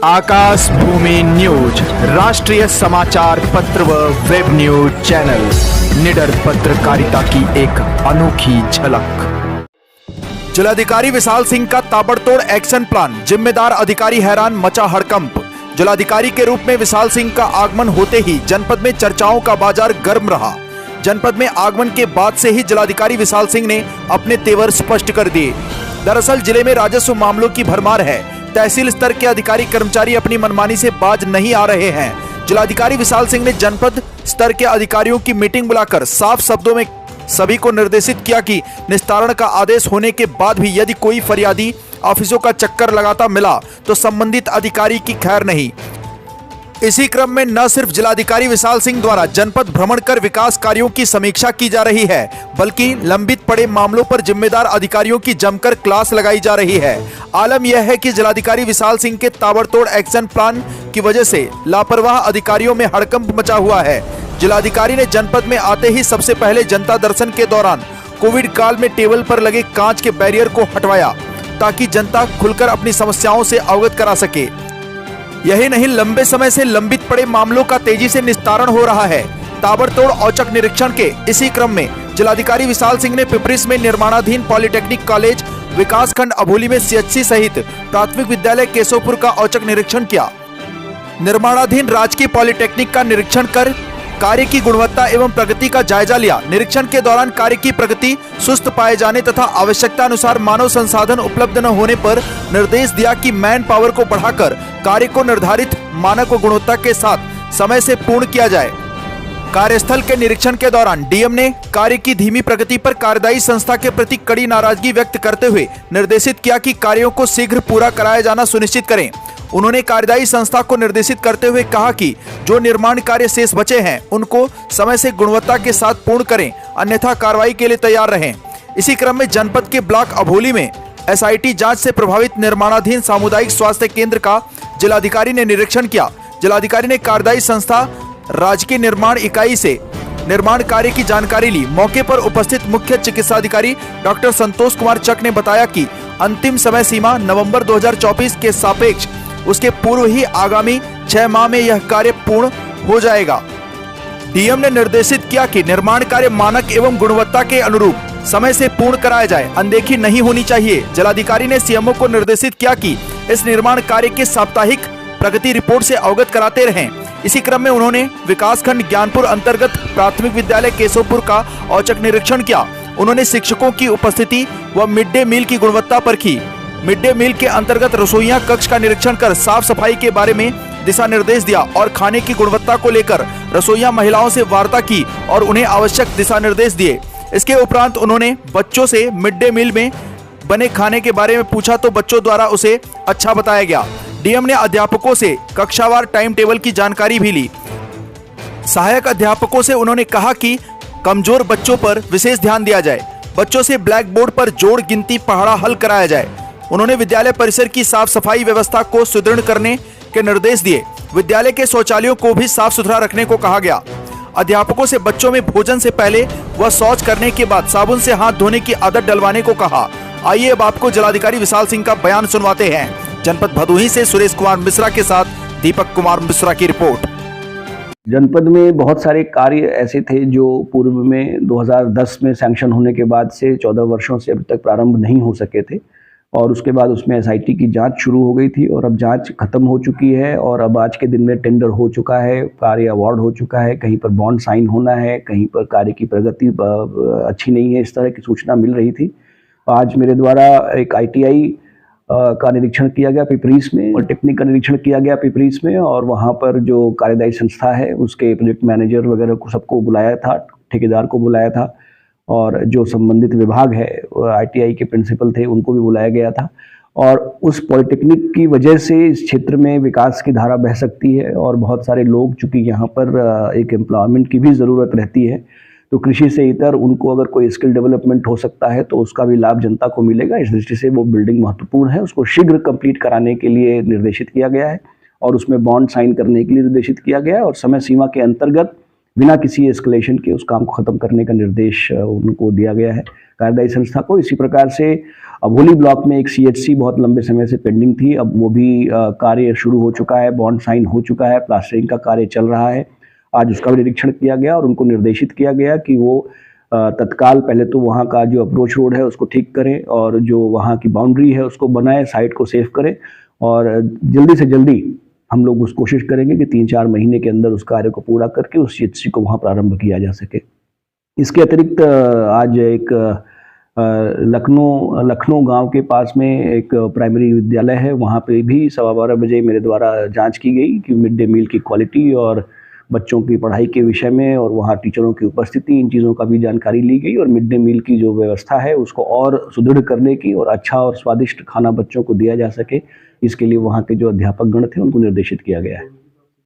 आकाश भूमि news राष्ट्रीय समाचार पत्र व वेब न्यूज चैनल निडर पत्रकारिता की एक अनोखी झलक। जिलाधिकारी विशाल सिंह का ताबड़तोड़ एक्शन प्लान, जिम्मेदार अधिकारी हैरान, मचा हड़कंप। जिलाधिकारी के रूप में विशाल सिंह का आगमन होते ही जनपद में चर्चाओं का बाजार गर्म रहा। जनपद में आगमन के बाद से ही जिलाधिकारी विशाल सिंह ने अपने तेवर स्पष्ट कर दिए। दरअसल जिले में राजस्व मामलों की भरमार है। तहसील स्तर के अधिकारी कर्मचारी अपनी मनमानी से बाज नहीं आ रहे हैं। जिलाधिकारी विशाल सिंह ने जनपद स्तर के अधिकारियों की मीटिंग बुलाकर साफ शब्दों में सभी को निर्देशित किया कि निस्तारण का आदेश होने के बाद भी यदि कोई फरियादी ऑफिसों का चक्कर लगाता मिला तो संबंधित अधिकारी की खैर नहीं। इसी क्रम में न सिर्फ जिलाधिकारी विशाल सिंह द्वारा जनपद भ्रमण कर विकास कार्यों की समीक्षा की जा रही है, बल्कि लंबित पड़े मामलों पर जिम्मेदार अधिकारियों की जमकर क्लास लगाई जा रही है। आलम यह है कि जिलाधिकारी विशाल सिंह के ताबड़तोड़ एक्शन प्लान की वजह से लापरवाह अधिकारियों में हड़कंप मचा हुआ है। जिलाधिकारी ने जनपद में आते ही सबसे पहले जनता दर्शन के दौरान कोविड काल में टेबल पर लगे कांच के बैरियर को हटवाया ताकि जनता खुलकर अपनी समस्याओं से अवगत करा सके। यही नहीं, लंबे समय से लंबित पड़े मामलों का तेजी से निस्तारण हो रहा है। ताबड़तोड़ औचक निरीक्षण के इसी क्रम में जिलाधिकारी विशाल सिंह ने पिपरिस में निर्माणाधीन पॉलिटेक्निक कॉलेज, विकासखंड अभोली में सीएचसी सहित प्राथमिक विद्यालय केशवपुर का औचक निरीक्षण किया। निर्माणाधीन राजकीय पॉलिटेक्निक का निरीक्षण कर कार्य की गुणवत्ता एवं प्रगति का जायजा लिया। निरीक्षण के दौरान कार्य की प्रगति सुस्त पाए जाने तथा आवश्यकता अनुसार मानव संसाधन उपलब्ध न होने पर निर्देश दिया कि मैन पावर को बढ़ाकर कार्य को निर्धारित मानक व गुणवत्ता के साथ समय से पूर्ण किया जाए। कार्यस्थल के निरीक्षण के दौरान डीएम ने कार्य की धीमी प्रगति पर कार्यदायी संस्था के प्रति कड़ी नाराजगी व्यक्त करते हुए निर्देशित किया कि कार्यों को शीघ्र पूरा कराया जाना सुनिश्चित करें। उन्होंने कार्यदायी संस्था को निर्देशित करते हुए कहा कि जो निर्माण कार्य शेष बचे हैं उनको समय से गुणवत्ता के साथ पूर्ण करें, अन्यथा कार्रवाई के लिए तैयार रहें। इसी क्रम में जनपद के ब्लॉक अभोली में एसआईटी जांच से प्रभावित निर्माणाधीन सामुदायिक स्वास्थ्य केंद्र का जिलाधिकारी ने निरीक्षण किया। जिलाधिकारी ने कार्यदायी संस्था राजकीय निर्माण इकाई से निर्माण कार्य की जानकारी ली। मौके पर उपस्थित मुख्य चिकित्साधिकारी डॉक्टर संतोष कुमार चक ने बताया कि अंतिम समय सीमा नवंबर 2024 के सापेक्ष उसके पूर्व ही आगामी 6 माह में यह कार्य पूर्ण हो जाएगा। डीएम ने निर्देशित किया कि निर्माण कार्य मानक एवं गुणवत्ता के अनुरूप समय से पूर्ण कराया जाए, अनदेखी नहीं होनी चाहिए। जिलाधिकारी ने सीएमओ को निर्देशित किया कि इस निर्माण कार्य के साप्ताहिक प्रगति रिपोर्ट से अवगत कराते रहें। इसी क्रम में उन्होंने विकासखंड ज्ञानपुर अंतर्गत प्राथमिक विद्यालय केशवपुर का औचक निरीक्षण किया। उन्होंने शिक्षकों की उपस्थिति व मिड डे मील की गुणवत्ता परखी। मिड डे मील के अंतर्गत रसोइया कक्ष का निरीक्षण कर साफ सफाई के बारे में दिशा निर्देश दिया और खाने की गुणवत्ता को लेकर रसोइया महिलाओं से वार्ता की और उन्हें आवश्यक दिशा निर्देश दिए। इसके उपरांत उन्होंने बच्चों से मिड डे मील में बने खाने के बारे में पूछा तो बच्चों द्वारा उसे अच्छा बताया गया। डीएम ने अध्यापकों से कक्षावार टाइम टेबल की जानकारी भी ली। सहायक अध्यापकों से उन्होंने कहा कि कमजोर बच्चों पर विशेष ध्यान दिया जाए। बच्चों से ब्लैक बोर्ड पर जोड़ गिनती पहाड़ा हल कराया जाए। उन्होंने विद्यालय परिसर की साफ सफाई व्यवस्था को सुदृढ़ करने के निर्देश दिए। विद्यालय के शौचालयों को भी साफ सुथरा रखने को कहा गया। अध्यापकों से बच्चों में भोजन से पहले व शौच करने के बाद साबुन से हाथ धोने की आदत डलवाने को कहा। आइए अब आपको जिलाधिकारी विशाल सिंह का बयान सुनवाते हैं। जनपद भदोही से सुरेश कुमार मिश्रा के साथ दीपक कुमार मिश्रा की रिपोर्ट। जनपद में बहुत सारे कार्य ऐसे थे जो पूर्व में 2010 में सैंक्शन होने के बाद से 14 वर्षों से अभी तक प्रारंभ नहीं हो सके थे और उसके बाद उसमें एसआईटी की जांच शुरू हो गई थी और अब जांच खत्म हो चुकी है और अब आज के दिन में टेंडर हो चुका है, कार्य अवार्ड हो चुका है, कहीं पर बॉन्ड साइन होना है, कहीं पर कार्य की प्रगति अच्छी नहीं है, इस तरह की सूचना मिल रही थी। आज मेरे द्वारा एक ITI का निरीक्षण किया गया पिपरिस में और टेक्निक का निरीक्षण किया गया पिपरिस में और वहाँ पर जो कार्यदायी संस्था है उसके प्रोजेक्ट मैनेजर वगैरह को सबको बुलाया था, ठेकेदार को बुलाया था और जो संबंधित विभाग है ITI के प्रिंसिपल थे उनको भी बुलाया गया था। और उस पॉलिटेक्निक की वजह से इस क्षेत्र में विकास की धारा बह सकती है और बहुत सारे लोग, चूँकि यहाँ पर एक एम्प्लॉयमेंट की भी ज़रूरत रहती है, तो कृषि से इतर उनको अगर कोई स्किल डेवलपमेंट हो सकता है तो उसका भी लाभ जनता को मिलेगा। इस दृष्टि से वो बिल्डिंग महत्वपूर्ण है, उसको शीघ्र कंप्लीट कराने के लिए निर्देशित किया गया है और उसमें बॉन्ड साइन करने के लिए निर्देशित किया गया है और समय सीमा के अंतर्गत बिना किसी एस्केलेशन के उस काम को ख़त्म करने का निर्देश उनको दिया गया है कार्यदायी संस्था को। इसी प्रकार से अभोली ब्लॉक में एक CHC बहुत लंबे समय से पेंडिंग थी, अब वो भी कार्य शुरू हो चुका है, बॉन्ड साइन हो चुका है, प्लास्टरिंग का कार्य चल रहा है। आज उसका भी निरीक्षण किया गया और उनको निर्देशित किया गया कि वो तत्काल पहले तो वहाँ का जो अप्रोच रोड है उसको ठीक करें और जो वहाँ की बाउंड्री है उसको बनाएं, साइट को सेफ करें और जल्दी से जल्दी हम लोग उस कोशिश करेंगे कि 3-4 महीने के अंदर उस कार्य को पूरा करके उस CHC को वहाँ प्रारंभ किया जा सके। इसके अतिरिक्त आज एक लखनऊ गांव के पास में एक प्राइमरी विद्यालय है, वहाँ पे भी 12:15 बजे मेरे द्वारा जांच की गई कि मिड डे मील की क्वालिटी और बच्चों की पढ़ाई के विषय में और वहाँ टीचरों की उपस्थिति, इन चीज़ों का भी जानकारी ली गई और मिड डे मील की जो व्यवस्था है उसको और सुदृढ़ करने की और अच्छा और स्वादिष्ट खाना बच्चों को दिया जा सके, इसके लिए वहाँ के जो अध्यापक गण थे उनको निर्देशित किया गया है।